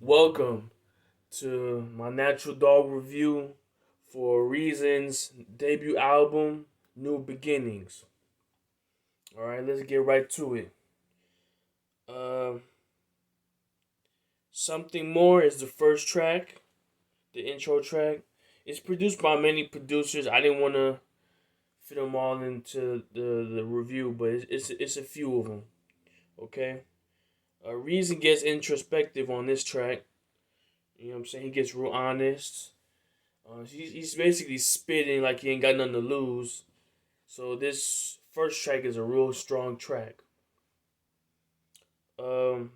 Welcome to my Natural Dog review for Reason's debut album, New Beginnings. All right, let's get right to it. Uh, Something More is the first track, the intro track. It's produced by many producers. I didn't want to fit them all into the review, but it's a few of them. Okay. Reason gets introspective on this track. You know what I'm saying? He gets real honest. He's basically spitting like he ain't got nothing to lose. So this first track is a real strong track.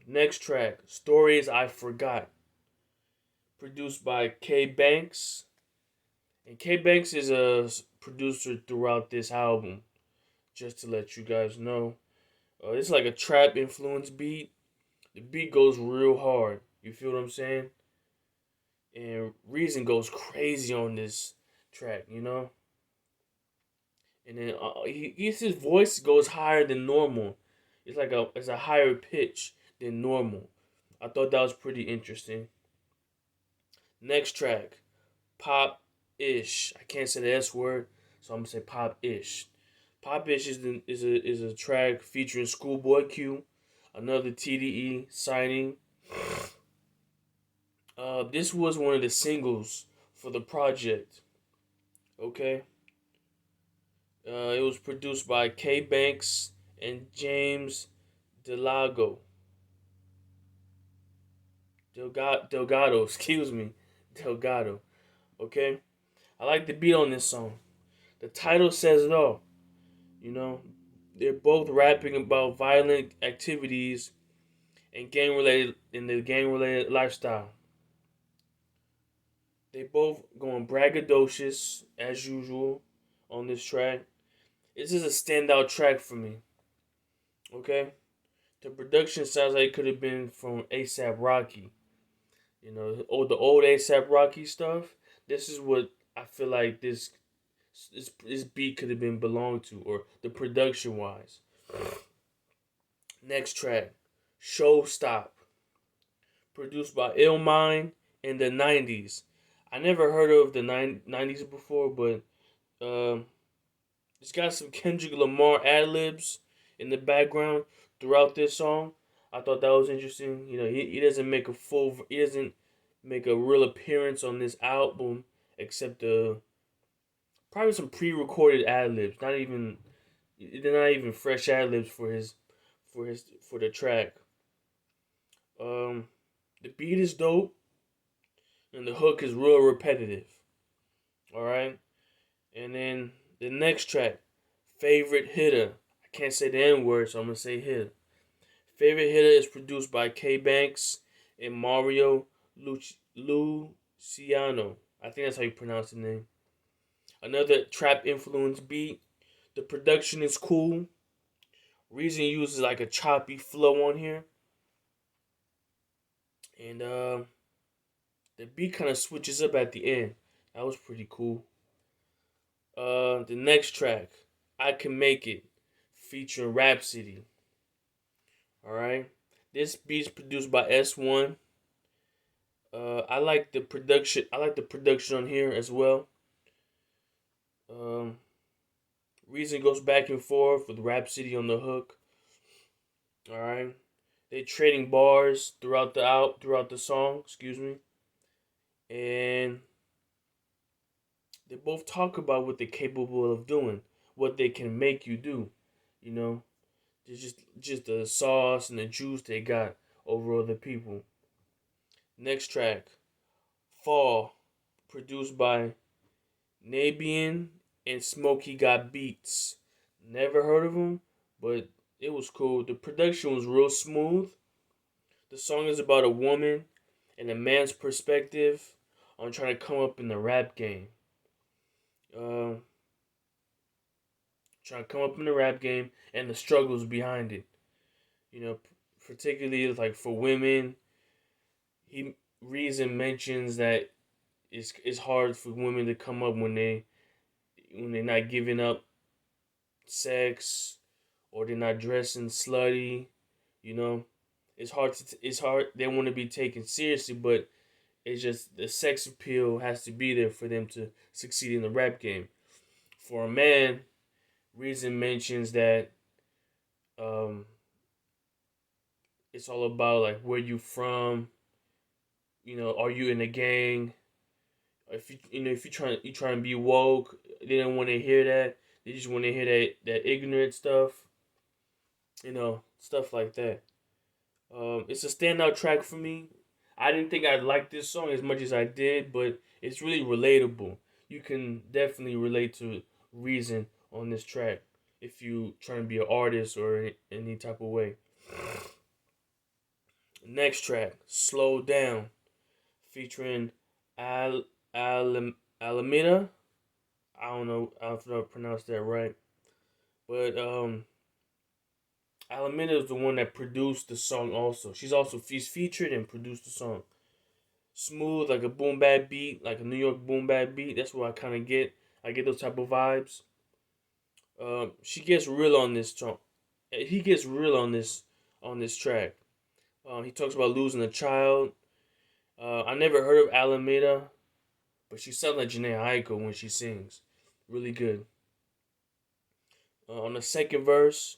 Next track, Stories I Forgot, produced by K Banks. And K Banks is a producer throughout this album, just to let you guys know. It's like a trap influence beat. The beat goes real hard. You feel what I'm saying? And Reason goes crazy on this track, you know? And then his voice goes higher than normal. It's a higher pitch than normal. I thought that was pretty interesting. Next track, Pop Ish. I can't say the S word, so I'm gonna say Pop Ish. Pop Ish is a track featuring Schoolboy Q, another TDE signing. This was one of the singles for the project. Okay, it was produced by K Banks and James Delago. Delgado, excuse me, Delgado. Okay, I like the beat on this song. The title says it all. You know, they're both rapping about violent activities and gang related lifestyle. They both going braggadocious as usual on this track. This is a standout track for me. Okay, the production sounds like it could have been from ASAP Rocky. You know, the old ASAP Rocky stuff. This is what I feel like this beat could have been belonged to, or the production wise. Next track, Show Stop, produced by Illmind in the 90s. I never heard of the 90s before, but um, it's got some Kendrick Lamar ad libs in the background throughout this song. I thought that was interesting. You know, he doesn't make a real appearance on this album except probably some pre-recorded ad libs. They're not even fresh ad libs for the track. Um, the beat is dope and the hook is real repetitive. All right, and then the next track, Favorite Hitter. I can't say the N word, so I'm gonna say hitter. Favorite Hitter is produced by K Banks and Mario Luciano. I think that's how you pronounce the name. Another trap influence beat. The production is cool. Reason uses like a choppy flow on here, and the beat kind of switches up at the end. That was pretty cool. The next track, I Can Make It, featuring Rhapsody. All right, this beat's produced by S1. I like the production. I like the production on here as well. Um, Reason goes back and forth with Rhapsody on the hook. All right, they trading bars throughout the song. Excuse me, and they both talk about what they're capable of doing, what they can make you do. You know, it's just the sauce and the juice they got over other people. Next track, Fall, produced by Nabian and Smokey Got Beats. Never heard of him, but it was cool. The production was real smooth. The song is about a woman and a man's perspective on trying to come up in the rap game. Uh, Trying to come up in the rap game and the struggles behind it. You know, particularly like for women, he Reason mentions that it's hard for women to come up when they're not giving up sex or they're not dressing slutty, you know. it's hard. They want to be taken seriously, but it's just the sex appeal has to be there for them to succeed in the rap game. For a man, Reason mentions that um, it's all about like where you from. Are you in a gang? If if you trying to be woke, they don't want to hear that. They just want to hear that ignorant stuff. Stuff like that. It's a standout track for me. I didn't think I'd like this song as much as I did, but it's really relatable. You can definitely relate to Reason on this track if you trying to be an artist or any type of way. Next track, Slow Down, featuring Al Alameda. I don't know if I pronounced that right. But Alameda is the one that produced the song also. She's featured and produced the song. Smooth like a boom bap beat, like a New York boom bap beat. That's what I kind of get. I get those type of vibes. She gets real on this song. He gets real on this track. He talks about losing a child. I never heard of Alameda, but she sounds like Janae Aiko when she sings. Really good. On the second verse,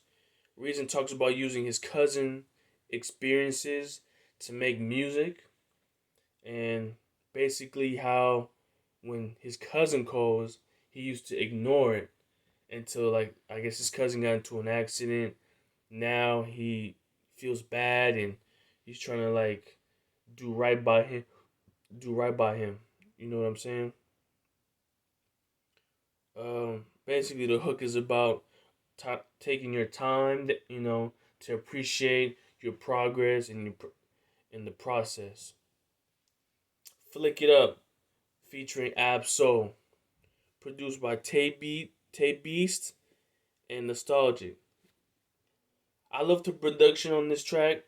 Reason talks about using his cousin experiences to make music, and basically how when his cousin calls, he used to ignore it until like I guess his cousin got into an accident. Now he feels bad and he's trying to like do right by him, do right by him. You know what I'm saying? Basically the hook is about taking your time, to appreciate your progress and in the process. Flick It Up, featuring Ab Soul, produced by Tay Beast, and Nostalgic. I love the production on this track.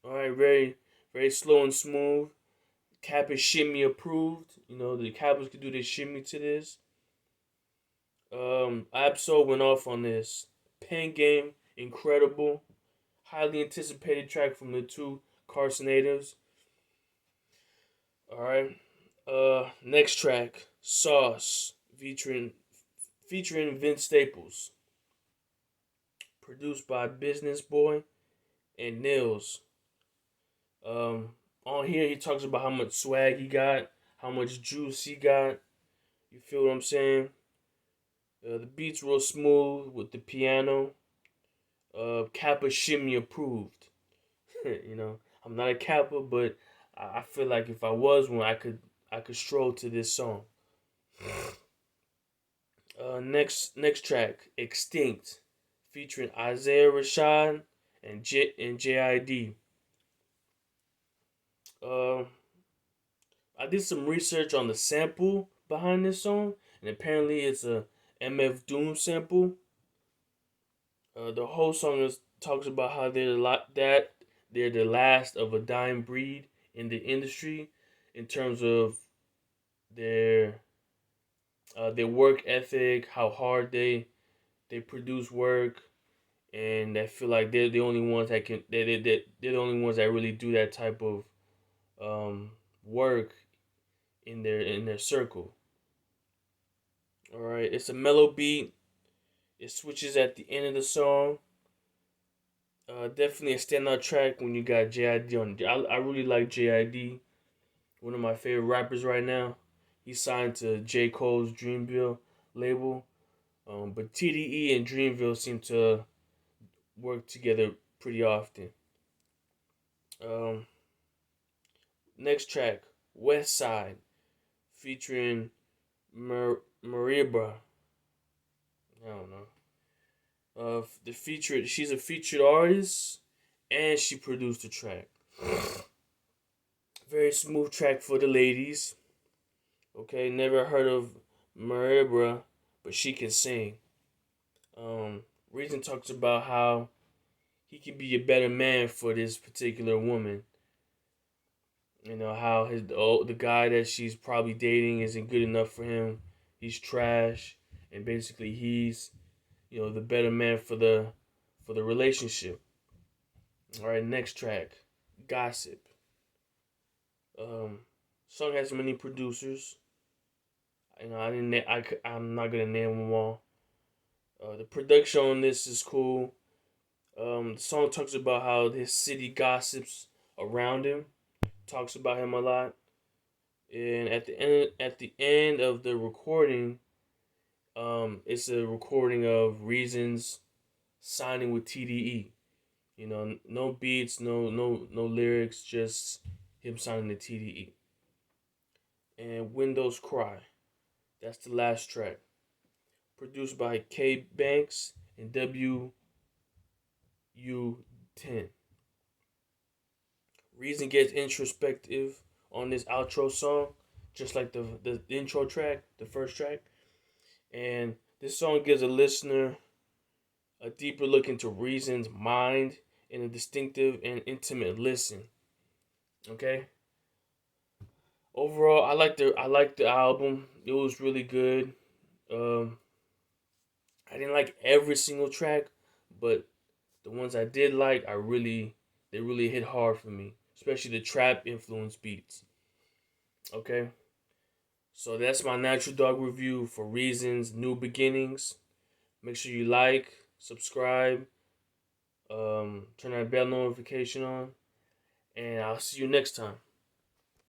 All right, very very slow and smooth. Kappa shimmy approved. The Kappas could do their shimmy to this. Ab Soul went off on this. Pen game, incredible. Highly anticipated track from the two Carson natives. All right. Next track, Sauce, featuring Vince Staples, produced by Business Boy and Nils. Um, on here he talks about how much swag he got, how much juice he got. You feel what I'm saying? The beat's real smooth with the piano. Kappa shimmy approved. I'm not a Kappa, but I feel like if I was one, I could stroll to this song. Next track, Extinct, featuring Isaiah Rashad and JID. Uh, I did some research on the sample behind this song, and apparently it's a MF Doom sample. The whole song talks about how they're the last of a dying breed in the industry in terms of their their work ethic, how hard they produce work, and I feel like they're the only ones that can they're the only ones that really do that type of work in their circle. All right, it's a mellow beat. It switches at the end of the song. Definitely a standout track when you got JID on. I really like JID, one of my favorite rappers right now. He signed to J Cole's Dreamville label, but TDE and Dreamville seem to work together pretty often. Um, Next track, West Side, featuring Mariba. I don't know. She's a featured artist, and she produced the track. Very smooth track for the ladies. Okay, never heard of Mariba, but she can sing. Reason talks about how he can be a better man for this particular woman. How the guy that she's probably dating isn't good enough for him. He's trash, and basically he's the better man for the relationship. All right, next track, Gossip. Um, Song has many producers. You know, I didn't. I'm not gonna name them all. The production on this is cool. The song talks about how his city gossips around him. Talks about him a lot. And at the end of the recording, it's a recording of Reasons signing with TDE. You know, no beats, no lyrics, just him signing to TDE. And Windows Cry. That's the last track. Produced by K Banks and WU10. Reason gets introspective on this outro song, just like the intro track, the first track. And this song gives a listener a deeper look into Reason's mind and a distinctive and intimate listen. Okay. Overall, I like the album. It was really good. Um, I didn't like every single track, but the ones I did like, they really hit hard for me, especially the trap influence beats. Okay, so that's my Natural Dog review for Reasons New Beginnings. Make sure you like, subscribe, turn that bell notification on, and I'll see you next time.